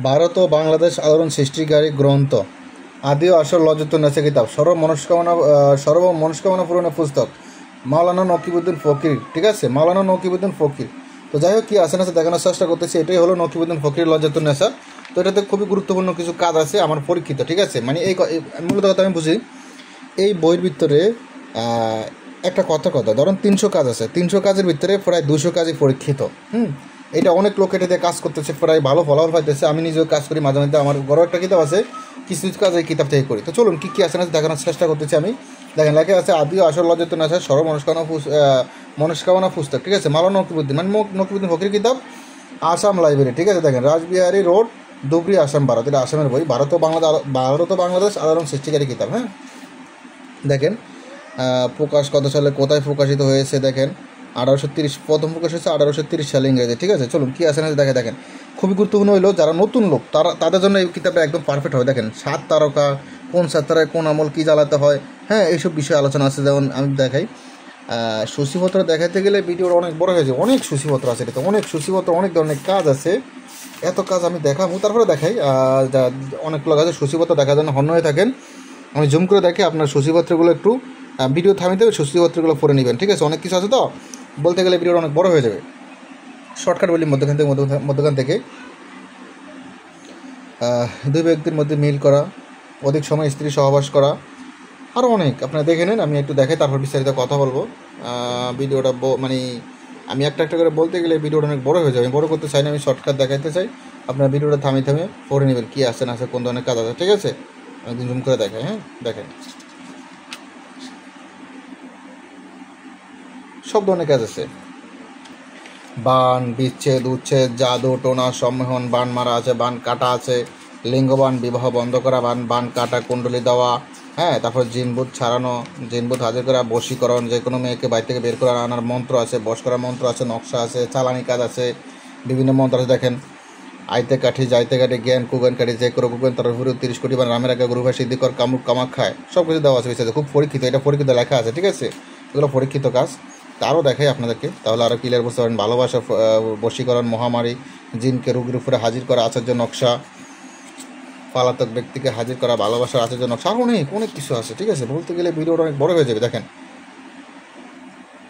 ভারত ও বাংলাদেশ আলোড়ন সৃষ্টিকারী গ্রন্থ, আদি ও আসল লজ্জতুন্নেসা কিতাব, সর্ব মনস্কামনা পূরণের পুস্তক, মাওলানা নকিবউদ্দিন ফকির। ঠিক আছে, মাওলানা নকিবউদ্দিন ফকির। তো যাই হোক, কী আছে না দেখানোর চেষ্টা করতেছি, এটাই হলো নকিবউদ্দিন ফকির লজ্জতুন্নেসা। তো এটাতে খুবই গুরুত্বপূর্ণ কিছু কাজ আছে আমার পরীক্ষিত। ঠিক আছে, মানে মূলত কথা আমি বুঝি, এই বইয়ের ভিতরে একটা কথা ধরুন 300 কাজ আছে, 300 কাজের ভিতরে প্রায় 200 কাজই পরীক্ষিত। এটা অনেক লোক এটা দিয়ে কাজ করতেছে, প্রায় ভালো ফলাফল পাইতেছে। আমি নিজেও কাজ করি মাঝে মাঝে, আমার বড় একটা কিতাব আছে, কিছু কিছু কাজ এই কিতাব থেকে করি। তো চলুন কী কী আছে না দেখানোর চেষ্টা করতেছি আমি। দেখেন, লেখা আছে আদি ও আসল লজ্জতুন্নেসা সর্ব মনস্কামনা পুস্তক। ঠিক আছে, মাওলানা নকিবউদ্দিন মানে নকিবউদ্দিন ফকির কিতাব, আসাম লাইব্রেরি। ঠিক আছে, দেখেন রাসবিহারী রোড, ধুবড়ী, আসাম, ভারত। এটা আসামের বই। ভারত ও বাংলাদেশ আলোড়ন সৃষ্টিকারী কিতাব। হ্যাঁ, দেখেন প্রকাশ কত সালে, কোথায় প্রকাশিত হয়েছে। দেখেন 1830 প্রথম প্রকাশ হয়েছে 1830 সালে ইংরেজি। ঠিক আছে, চলুন কী আছে না দেখেন খুবই গুরুত্বপূর্ণ হইলো যারা নতুন লোক তাদের জন্য এই কিতাবটা একদম পারফেক্ট হবে। দেখেন 7 তারকা, কোন 7 তারায় কোন আমল কী জ্বালাতে হয়, হ্যাঁ এইসব বিষয়ে আলোচনা আছে। যেমন আমি দেখাই, সূচিপত্র দেখাতে গেলে ভিডিওটা অনেক বড় হয়ে যায়। অনেক সূচিপত্র আছে, এটাতে অনেক সূচিপত্র, অনেক ধরনের কাজ আছে। এত কাজ আমি দেখাবো, তারপরে দেখাই অনেক লোক আছে সূচিপত্র দেখার জন্য হন্য হয়ে থাকেন। আমি জুম করে দেখি, আপনার সূচিপত্রগুলো একটু ভিডিও থামিতে হবে, সূচিপত্রগুলো পড়ে নেবেন। ঠিক আছে, অনেক কিছু আছে তো বলতে গেলে ভিডিওটা অনেক বড় হয়ে যাবে। শর্টকাট বলি, মধ্যখান থেকে 2 ব্যক্তির মধ্যে মিল করা, অধিক সময় স্ত্রী সহবাস করা, আরও অনেক আপনারা দেখে নেন। আমি একটু দেখে তারপর বিস্তারিত কথা বলবো। ভিডিওটা মানে আমি একটা করে বলতে গেলে ভিডিওটা অনেক বড় হয়ে যাবে। আমি বড় করতে চাই না, আমি শর্টকাট দেখাইতে চাই। আপনার ভিডিওটা থামিয়ে পড়ে নেবেন কী আছে না আছে, কোন ধরনের কাজ আছে। ঠিক আছে, আমি জুম করে দেখাই। হ্যাঁ, দেখেন সব ধরনের কাজ আছে। বান, বিচ্ছেদ, উচ্ছেদ, জাদু, টোনা, সম্মোহন, বান মারা আছে, বান কাটা আছে, লিঙ্গবান, বিবাহ বন্ধ করা, বান কাটা, কুণ্ডলি দেওয়া, হ্যাঁ, তারপর জিনভূত ছাড়ানো, জিনভূত হাজির করা, বশীকরণ, যে কোনো মেয়েকে বাড়ি থেকে বের করে আনার মন্ত্র আছে, বশ করার মন্ত্র আছে, নকশা আছে, চালানি কাজ আছে, বিভিন্ন মন্ত্র আছে। দেখেন আইতে কাঠি, যাইতে কাঠি, জ্ঞান কুগান কাঠি, যে করে কুগান তার উপরে 30 কোটি বার রামের আগে গুরুভাই সিদ্ধিকর কামরূপ কামাখ্যায় সব কিছু দেওয়া আছে বিষয়ে। খুব পরীক্ষিত, এটা পরীক্ষিত লেখা আছে। ঠিক আছে, এগুলো পরীক্ষিত কাজ। আরও দেখাই আপনাদেরকে, তাহলে আরও ক্লিয়ার বুঝতে পারেন। ভালোবাসা, বশীকরণ, মহামারী, জিনকে রোগীর উপরে হাজির করা, আচার্য নকশা, পলাতক ব্যক্তিকে হাজির করা, ভালোবাসার আচার্য নকশা, আরও অনেক কিছু আছে। ঠিক আছে, বলতে গেলে ভিডিওটা অনেক বড় হয়ে যাবে। দেখেন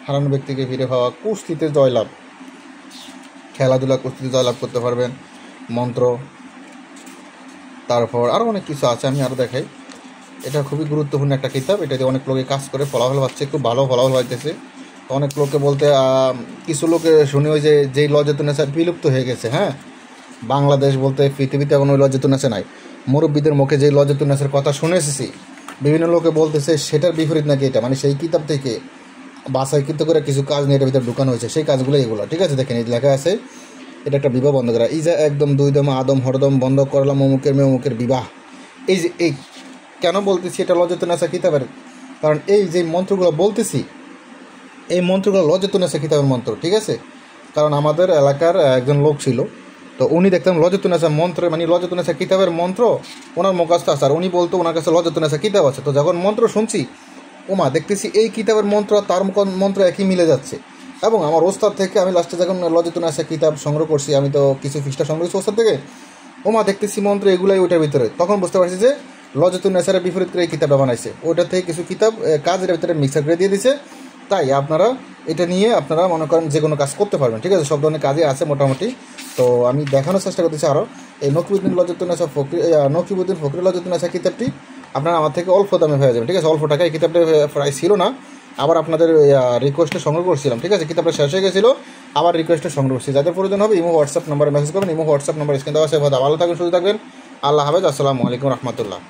হারানো ব্যক্তিকে ফিরে পাওয়া, কুস্তিতে জয়লাভ, খেলাধুলা, কুস্তিতে জয়লাভ করতে পারবেন, মন্ত্র, তারপর আরও অনেক কিছু আছে। আমি আরও দেখাই। এটা খুবই গুরুত্বপূর্ণ একটা কিতাব। এটাতে অনেক লোকে কাজ করে ফলাফল পাচ্ছে, খুব ভালো ফলাফল পাইতেছে। অনেক লোকে বলতে কিছু লোকে শুনি ওই যেই লজ্জতুন্নেসা বিলুপ্ত হয়ে গেছে। হ্যাঁ, বাংলাদেশ বলতে পৃথিবীতে এখন ওই লজ্জতুন্নেসা নাই। মুরব্বীদের মুখে যেই লজ্জতুন্নেসার কথা শুনে এসেছি, বিভিন্ন লোকে বলতেছে সেটার বিপরীত নাকি এটা, মানে সেই কিতাব থেকে বাছাইকৃত করে কিছু কাজ নিয়ে এটার ভিতরে ঢুকানো হয়েছে, সেই কাজগুলো এগুলো। ঠিক আছে, দেখেন এই লেখা আছে, এটা একটা বিবাহ বন্ধ করা, এই যে একদম 2 দম আদম হরদম বন্ধ করলাম অমুকের মেয়ে অমুকের বিবাহ। এই কেন বলতেছি এটা লজ্জতুন্নেসা কিতাবের, কারণ এই যে মন্ত্রগুলো বলতেছি, এই মন্ত্রগুলো লজ্জতুন্নেসা কিতাবের মন্ত্র। ঠিক আছে, কারণ আমাদের এলাকার একজন লোক ছিল, তো উনি দেখতাম লজ্জতুন্নেসা মন্ত্র মানে লজ্জতুন্নেসা কিতাবের মন্ত্র ওনার মুখস্থ আছে, আর উনি বলতো ওনার কাছে লজ্জতুন্নেসা কিতাব আছে। তো যখন মন্ত্র শুনছি, ওমা দেখতেছি এই কিতাবের মন্ত্র তার মন্ত্র একই মিলে যাচ্ছে। এবং আমার ওস্তাদ থেকে আমি লাস্টে যখন লজ্জতুন্নেসা কিতাব সংগ্রহ করছি, আমি তো কিছু পৃষ্ঠা সংগ্রহ করছি ওস্তাদ থেকে, ওমা দেখতেছি মন্ত্র এগুলাই ওইটার ভিতরে। তখন বুঝতে পারছি যে লজ্জতুন্নেসারের বিপরীত করে এই কিতাবটা বানাইছে, ওইটা থেকে কিছু কিতাব কাজের ভিতরে মিক্সার করে দিয়ে দিছে। তাই আপনারা এটা নিয়ে আপনারা মনে করেন যে কোনো কাজ করতে পারবেন। ঠিক আছে, সব ধরনের কাজই আছে মোটামুটি। তো আমি দেখানোর চেষ্টা করতেছি আরও এই নকিবউদ্দিন ফকির লজ্জতুন্নেসা কিতাবটি আপনারা আমার থেকে অল্প দামে হয়ে যাবে। ঠিক আছে, অল্প টাকায় কিতাবটা প্রাইস ছিল না, আবার আপনাদের রিকোয়েস্টে সংগ্রহ করছিলাম। ঠিক আছে, কিতাবটা শেষ হয়ে গেছিলো, আবার রিকোয়েস্টে সংগ্রহ করছি। যাদের প্রয়োজন হবে ইমো হোয়াটসঅ্যাপ নাম্বারে মেসেজ করবেন। ইমো হোয়াটসঅ্যাপ নাম্বার স্ক্রিনে দেওয়া আছে। ভালো থাকবেন, সুস্থ থাকবেন। আল্লাহ হাফেজ। আসসালামু আলাইকুম রহমতুল্লাহ।